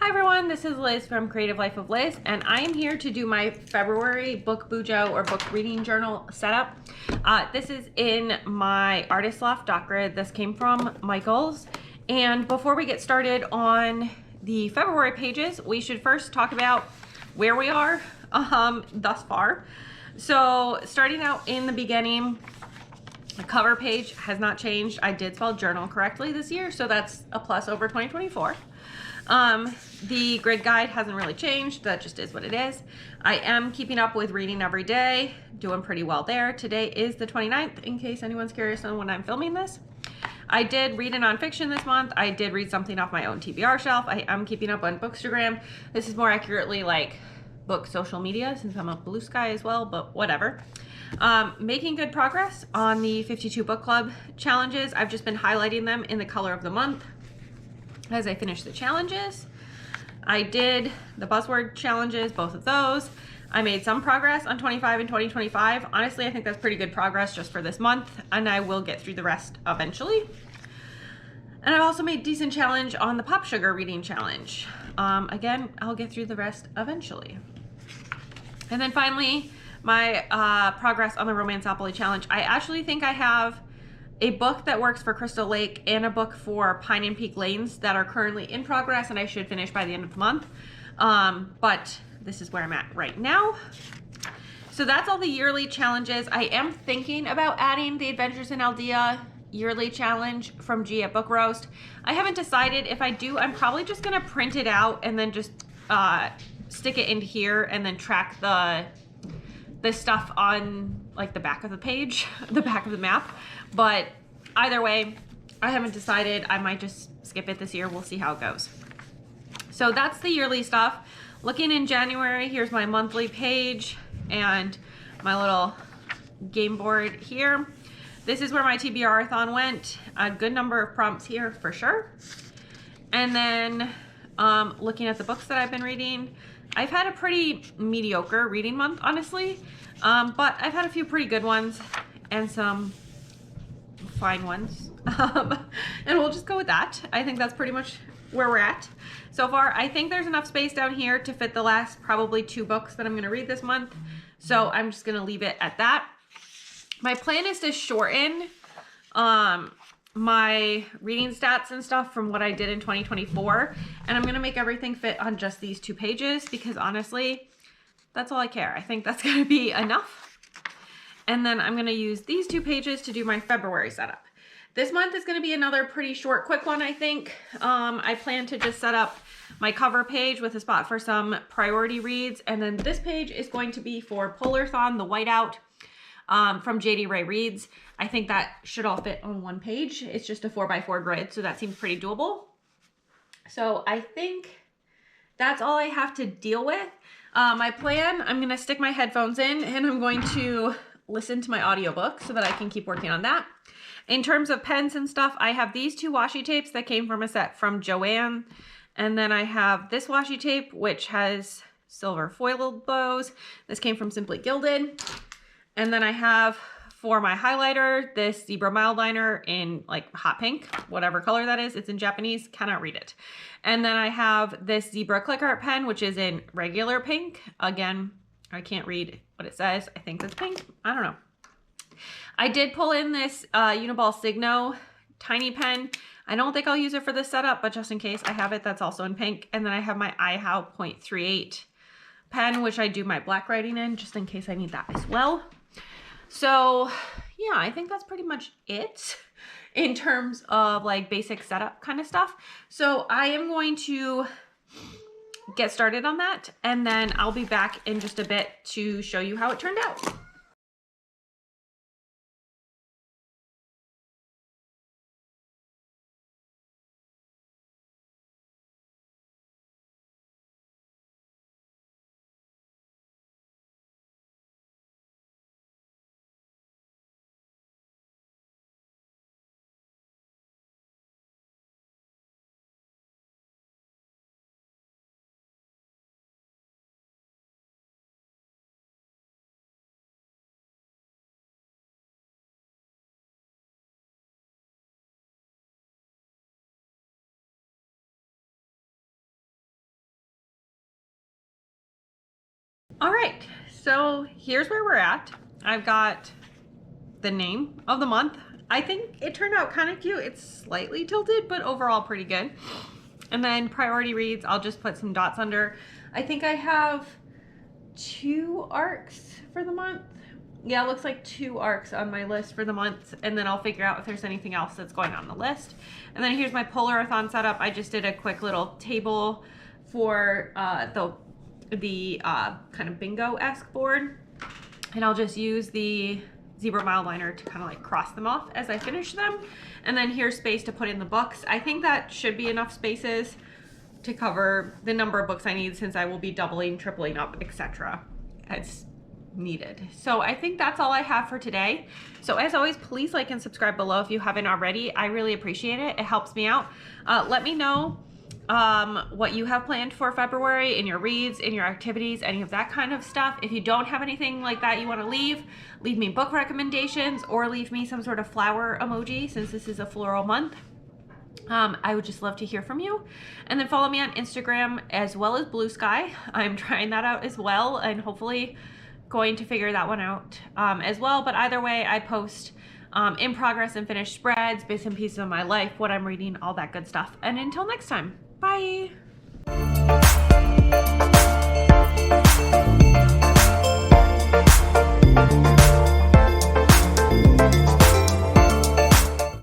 Hi everyone, this is Liz from Creative Life of Liz, and I am here to do my February book Bujo or book reading journal setup. This is in my Artist Loft dot grid. This came from Michael's. And before we get started on the February pages, we should first talk about where we are thus far. So starting out in the beginning, the cover page has not changed. I did spell journal correctly this year, so that's a plus over 2024. The grid guide hasn't really changed. That just is what it is. I am keeping up with reading every day, doing pretty well there. Today is the 29th, in case anyone's curious on when I'm filming this. I did read a nonfiction this month. I did read something off my own TBR shelf. I am keeping up on Bookstagram. This is more accurately like book social media, since I'm a Blue Sky as well, but whatever. Making good progress on the 52 book club challenges. I've just been highlighting them in the color of the month as I finish the challenges. I did the buzzword challenges, both of those. I made some progress on 25 and 2025. Honestly, I think that's pretty good progress just for this month, and I will get through the rest eventually. And I've also made decent challenge on the Pop Sugar reading challenge. Again, I'll get through the rest eventually. And then finally, my progress on the Romanceopoly challenge. I actually think I have a book that works for Crystal Lake and a book for Pine and Peak Lanes that are currently in progress, and I should finish by the end of the month. But this is where I'm at right now. So that's all the yearly challenges. I am thinking about adding the Adventures in Aldea yearly challenge from G at Book Roast. I haven't decided. If I do, I'm probably just gonna print it out and then just stick it into here and then track the stuff on like the back of the page, the back of the map. But either way, I haven't decided. I might just skip it this year. We'll see how it goes. So that's the yearly stuff. Looking in January, here's my monthly page and my little game board here. This is where my TBR-a-thon went. A good number of prompts here for sure. And then looking at the books that I've been reading, I've had a pretty mediocre reading month, honestly, but I've had a few pretty good ones and some fine ones, and we'll just go with that. I think that's pretty much where we're at so far. I think there's enough space down here to fit the last probably 2 books that I'm going to read this month, so I'm just going to leave it at that. My plan is to shorten my reading stats and stuff from what I did in 2024, and I'm gonna make everything fit on just these 2 pages because honestly, that's all I care. I think that's gonna be enough. And then I'm gonna use these 2 pages to do my February setup. This month is gonna be another pretty short, quick one, I think. I plan to just set up my cover page with a spot for some priority reads, and then this page is going to be for Polarthon, the whiteout, from JD Ray Reads. I think that should all fit on one page. It's just a 4x4 grid, so that seems pretty doable. So I think that's all I have to deal with. My plan, I'm gonna stick my headphones in and I'm going to listen to my audiobook so that I can keep working on that. In terms of pens and stuff, I have these 2 washi tapes that came from a set from Joann. And then I have this washi tape, which has silver foiled bows. This came from Simply Gilded. And then I have, for my highlighter, this Zebra Mildliner in like hot pink, whatever color that is. It's in Japanese, cannot read it. And then I have this Zebra Click Art pen, which is in regular pink. Again, I can't read what it says. I think it's pink. I don't know. I did pull in this Uniball Signo tiny pen. I don't think I'll use it for this setup, but just in case I have it, that's also in pink. And then I have my iHow 0.38 pen, which I do my black writing in, just in case I need that as well. So yeah, I think that's pretty much it in terms of like basic setup kind of stuff. So I am going to get started on that, and then I'll be back in just a bit to show you how it turned out. All right, so here's where we're at. I've got the name of the month. I think it turned out kind of cute. It's slightly tilted, but overall pretty good. And then priority reads, I'll just put some dots under. I think I have 2 arcs for the month. Yeah, it looks like 2 arcs on my list for the month, and then I'll figure out if there's anything else that's going on the list. And then here's my Polarathon setup. I just did a quick little table for the kind of bingo-esque board, and I'll just use the zebra mile liner to kind of like cross them off as I finish them. And then here's space to put in the books. I think that should be enough spaces to cover the number of books I need, since I will be doubling, tripling up, etc. as needed. So I think that's all I have for today. So as always, please like and subscribe below if you haven't already. I really appreciate it. It helps me out. Let me know what you have planned for February in your reads, in your activities, any of that kind of stuff. If you don't have anything like that you want to leave me book recommendations, or leave me some sort of flower emoji, since this is a floral month. I would just love to hear from you. And then follow me on Instagram as well as Blue Sky. I'm trying that out as well, and hopefully going to figure that one out as well. But either way, I post in progress and finished spreads, bits and pieces of my life, what I'm reading, all that good stuff. And until next time, bye.